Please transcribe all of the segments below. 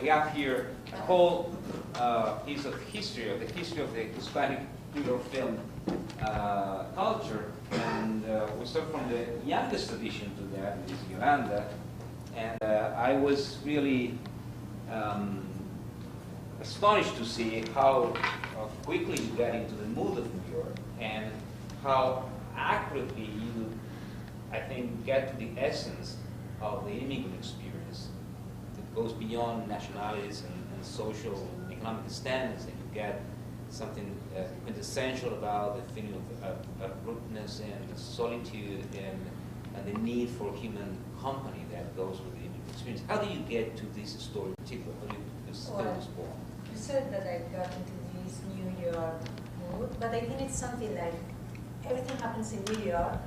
we have here a whole piece of history, of the Hispanic thriller film culture. And we start from the youngest addition to that, which is Yolanda. And I was really astonished to see how quickly you got into the mood of New York and how accurately you, I think, get to the essence of the immigrant experience. It goes beyond nationalities and social economic standards, and you get something quintessential about the feeling of rootedness and solitude and the need for human company that goes with the immigrant experience. How do you get to this story in particular? How do you this film was born? You said that I got into this New York mood, but I think it's something like everything happens in New York,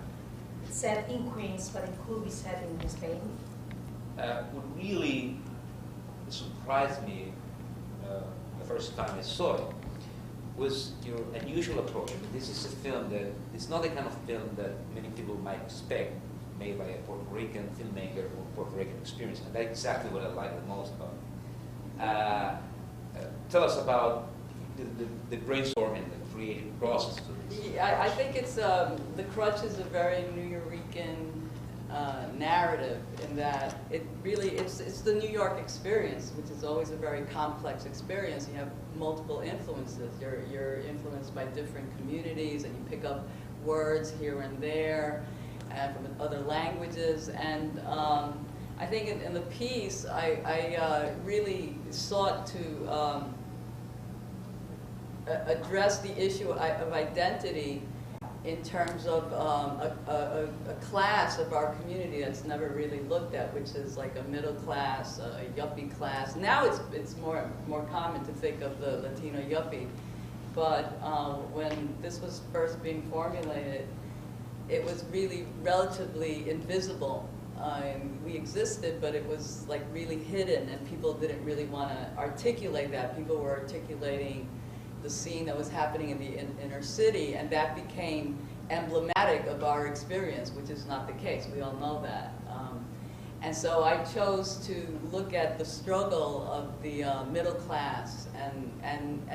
it's set in Queens, but it could be set in Spain. What really surprised me the first time I saw it was your unusual approach. I mean, this is a film that it's not the kind of film that many people might expect made by a Puerto Rican filmmaker or Puerto Rican experience, and that's exactly what I like the most about it. Tell us about the brainstorming, the creative process. Yeah, I think it's the Krutch is a very New Yorican narrative in that it's the New York experience, which is always a very complex experience. You have multiple influences. You're influenced by different communities, and you pick up words here and there, and from other languages. And I think in the piece, I really sought to address the issue of identity in terms of a class of our community that's never really looked at, which is like a middle class, a yuppie class. Now it's more common to think of the Latino yuppie, but when this was first being formulated, it was really relatively invisible. We existed, but it was like really hidden, and people didn't really want to articulate that. People were articulating the scene that was happening in the inner city, and that became emblematic of our experience, which is not the case. We all know that. And so I chose to look at the struggle of the middle class and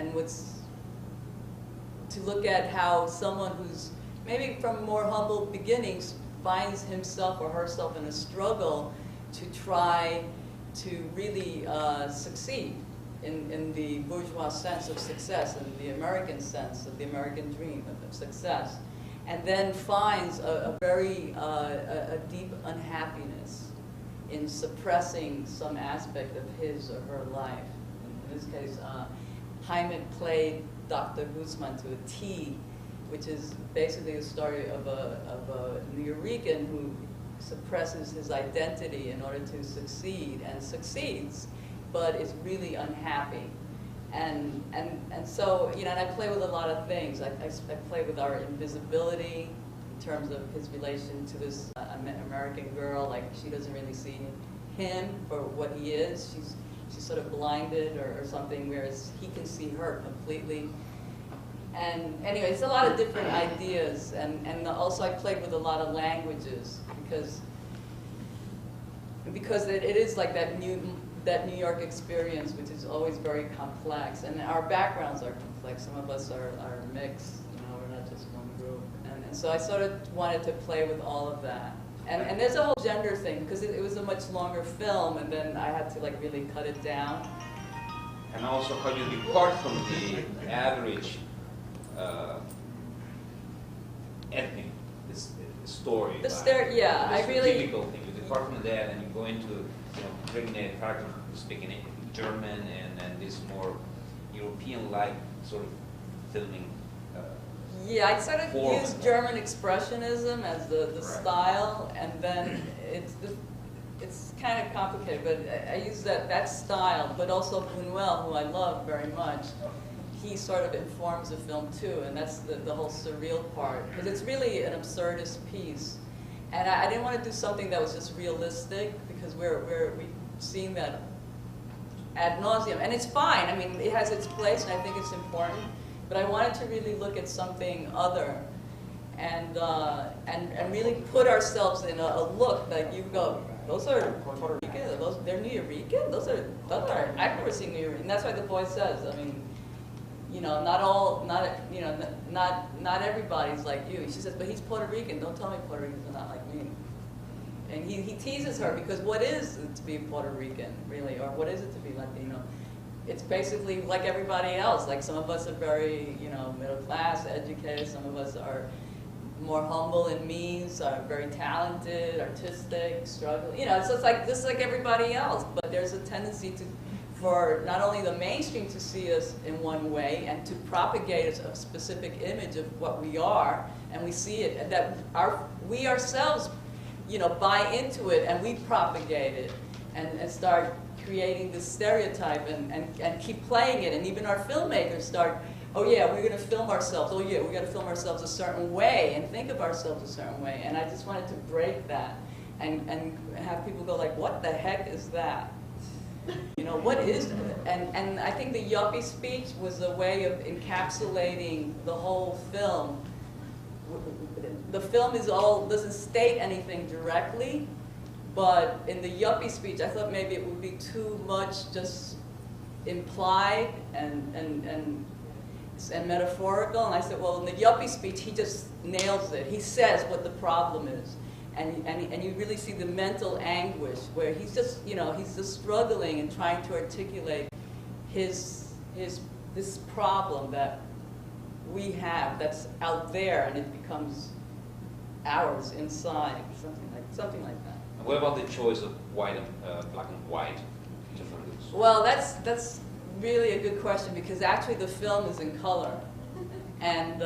to look at how someone who's maybe from more humble beginnings finds himself or herself in a struggle to try to really succeed in the bourgeois sense of success and the American sense of the American dream of success, and then finds a very deep unhappiness in suppressing some aspect of his or her life. In this case, Hyman played Dr. Guzman to a T, which is basically a story of a New Yorican who suppresses his identity in order to succeed, and succeeds, but is really unhappy. And so, you know, and I play with a lot of things. I play with our invisibility in terms of his relation to this American girl. Like, she doesn't really see him for what he is. She's sort of blinded or something, whereas he can see her completely. And anyway, it's a lot of different ideas. And also I played with a lot of languages because it is like that New York experience, which is always very complex, and our backgrounds are complex. Some of us are mixed, you know, we're not just one group, and so I sort of wanted to play with all of that. And there's a whole gender thing, because it was a much longer film, and then I had to like really cut it down. And also how you depart from the average ethnic story. Yeah, I really typical thing. You depart from that, and you go into, you know, bringing a character speaking German and this more European-like sort of filming. Yeah, I sort of use German expressionism as the style, and then it's kind of complicated, but I use that style, but also Buñuel, who I love very much. He sort of informs the film too, and that's the whole surreal part, because it's really an absurdist piece. And I didn't want to do something that was just realistic, because we've seen that ad nauseum, and it's fine. I mean, it has its place, and I think it's important. But I wanted to really look at something other, and really put ourselves in a look that you go, those are Puerto Rican, they're New Rican, those are accuracy New Rican. And that's why the boy says, I mean, you know, not everybody's like you. She says, but he's Puerto Rican. Don't tell me Puerto Ricans are not like me. And he teases her because what is it to be Puerto Rican, really, or what is it to be Latino? It's basically like everybody else. Like some of us are very, you know, middle class, educated. Some of us are more humble in means, are very talented, artistic, struggle. You know, so it's like just like everybody else. But there's a tendency for not only the mainstream to see us in one way and to propagate a specific image of what we are, and we see it, and that we ourselves, you know, buy into it and we propagate it and start creating this stereotype and keep playing it. And even our filmmakers start, oh yeah, we're going to film ourselves. Oh yeah, we're going to film ourselves a certain way and think of ourselves a certain way. And I just wanted to break that and have people go like, what the heck is that? You know, what is it? And I think the yuppie speech was a way of encapsulating the whole film. The film doesn't state anything directly, but in the yuppie speech, I thought maybe it would be too much just implied and metaphorical. And I said, well, in the yuppie speech, he just nails it. He says what the problem is. And you really see the mental anguish where he's just, you know, he's just struggling and trying to articulate this problem that we have that's out there, and it becomes ours inside, something like that. And what about the choice of white and black and white differences? Well, that's really a good question, because actually the film is in color, and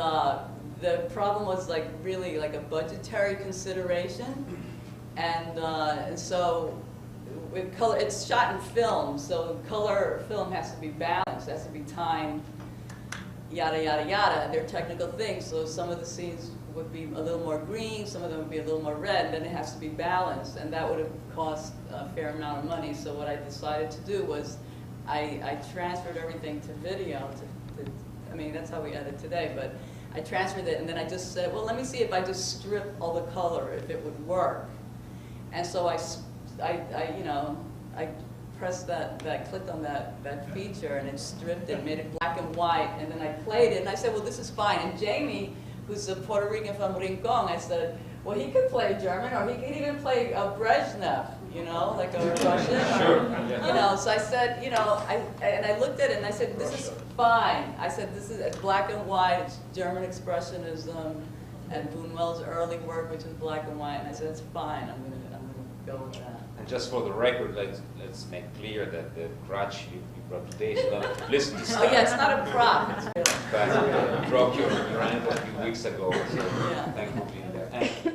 the problem was like really like a budgetary consideration, and so with color, it's shot in film, so color film has to be balanced, has to be timed, yada yada yada. They're technical things, so some of the scenes would be a little more green, some of them would be a little more red, then it has to be balanced, and that would have cost a fair amount of money. So what I decided to do was I transferred everything to video. I mean, that's how we edit today, but I transferred it, and then I just said, well, let me see if I just strip all the color, if it would work. And so I pressed clicked on that feature, and it stripped it, made it black and white, and then I played it, and I said, well, this is fine. And Jamie, who's a Puerto Rican from Rincon, I said, well, he could play German, or he could even play Brezhnev, you know, like a Russian. Sure. You know, so I said, you know, I looked at it and I said, this is fine. I said, this is black and white, it's German Expressionism, and Buñuel's early work, which is black and white. And I said, it's fine. I'm gonna go with that. And just for the record, let's make clear that the Krutch you brought today is not publicity. Oh yeah, it's not a prop. It's real. But broke your ankle a few weeks ago, so Yeah. thank you for being there.